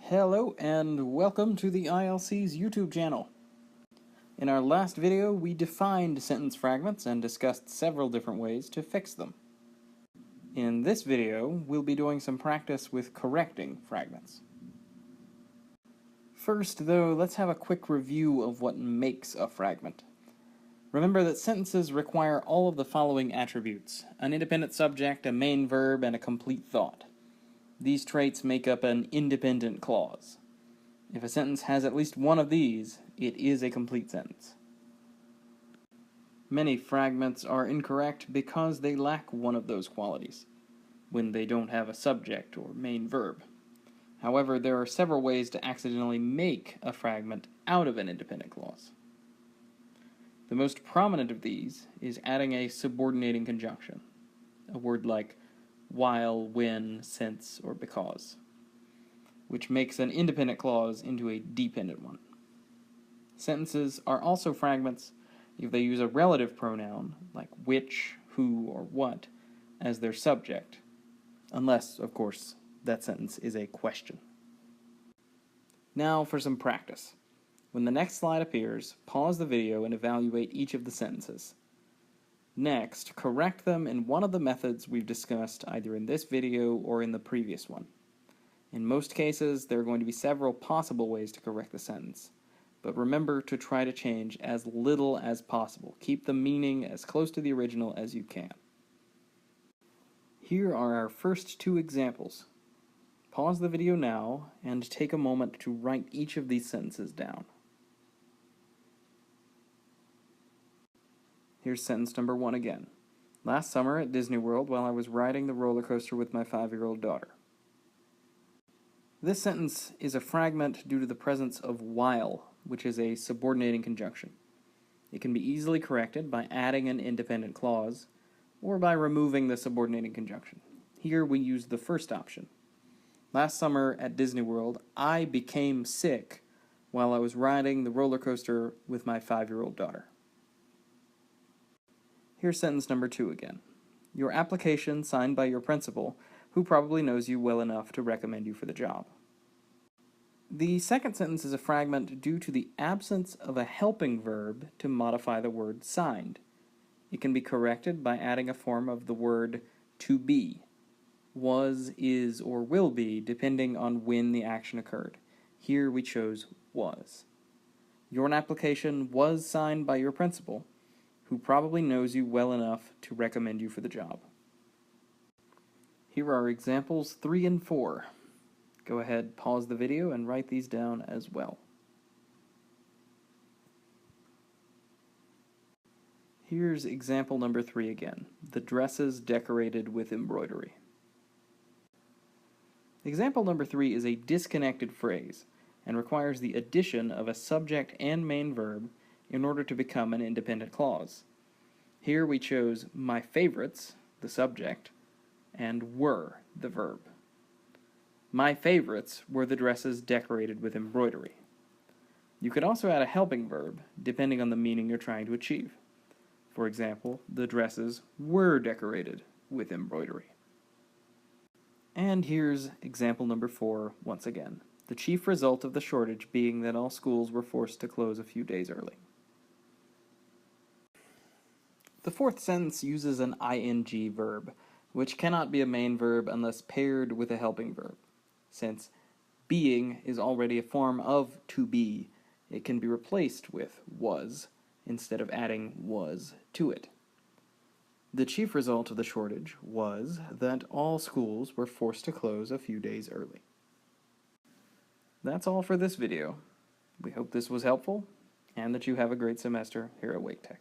Hello and welcome to the ILC's YouTube channel. In our last video, we defined sentence fragments and discussed several different ways to fix them. In this video, we'll be doing some practice with correcting fragments. First, though, let's have a quick review of what makes a fragment. Remember that sentences require all of the following attributes: an independent subject, a main verb, and a complete thought. These traits make up an independent clause. If a sentence has at least one of these, it is a complete sentence. Many fragments are incorrect because they lack one of those qualities, when they don't have a subject or main verb. However, there are several ways to accidentally make a fragment out of an independent clause. The most prominent of these is adding a subordinating conjunction, a word like while, when, since, or because, which makes an independent clause into a dependent one. Sentences are also fragments if they use a relative pronoun, like which, who, or what, as their subject, unless, of course, that sentence is a question. Now for some practice. When the next slide appears, pause the video and evaluate each of the sentences. Next, correct them in one of the methods we've discussed either in this video or in the previous one. In most cases, there are going to be several possible ways to correct the sentence, but remember to try to change as little as possible. Keep the meaning as close to the original as you can. Here are our first two examples. Pause the video now and take a moment to write each of these sentences down. Here's sentence number 1 again. Last summer at Disney World while I was riding the roller coaster with my 5-year-old daughter. This sentence is a fragment due to the presence of while, which is a subordinating conjunction. It can be easily corrected by adding an independent clause, or by removing the subordinating conjunction. Here we use the first option. Last summer at Disney World, I became sick while I was riding the roller coaster with my 5-year-old daughter. Here's sentence number 2 again. Your application signed by your principal, who probably knows you well enough to recommend you for the job. The second sentence is a fragment due to the absence of a helping verb to modify the word signed. It can be corrected by adding a form of the word to be, was, is, or will be, depending on when the action occurred. Here we chose was. Your application was signed by your principal, who probably knows you well enough to recommend you for the job. Here are examples 3 and 4. Go ahead, pause the video, and write these down as well. Here's example number 3 again. The dresses decorated with embroidery. Example number 3 is a disconnected phrase and requires the addition of a subject and main verb in order to become an independent clause. Here we chose my favorites, the subject, and were, the verb. My favorites were the dresses decorated with embroidery. You could also add a helping verb, depending on the meaning you're trying to achieve. For example, the dresses were decorated with embroidery. And here's example number 4 once again. The chief result of the shortage being that all schools were forced to close a few days early. The fourth sentence uses an ing verb, which cannot be a main verb unless paired with a helping verb. Since being is already a form of to be, it can be replaced with was instead of adding was to it. The chief result of the shortage was that all schools were forced to close a few days early. That's all for this video. We hope this was helpful and that you have a great semester here at Wake Tech.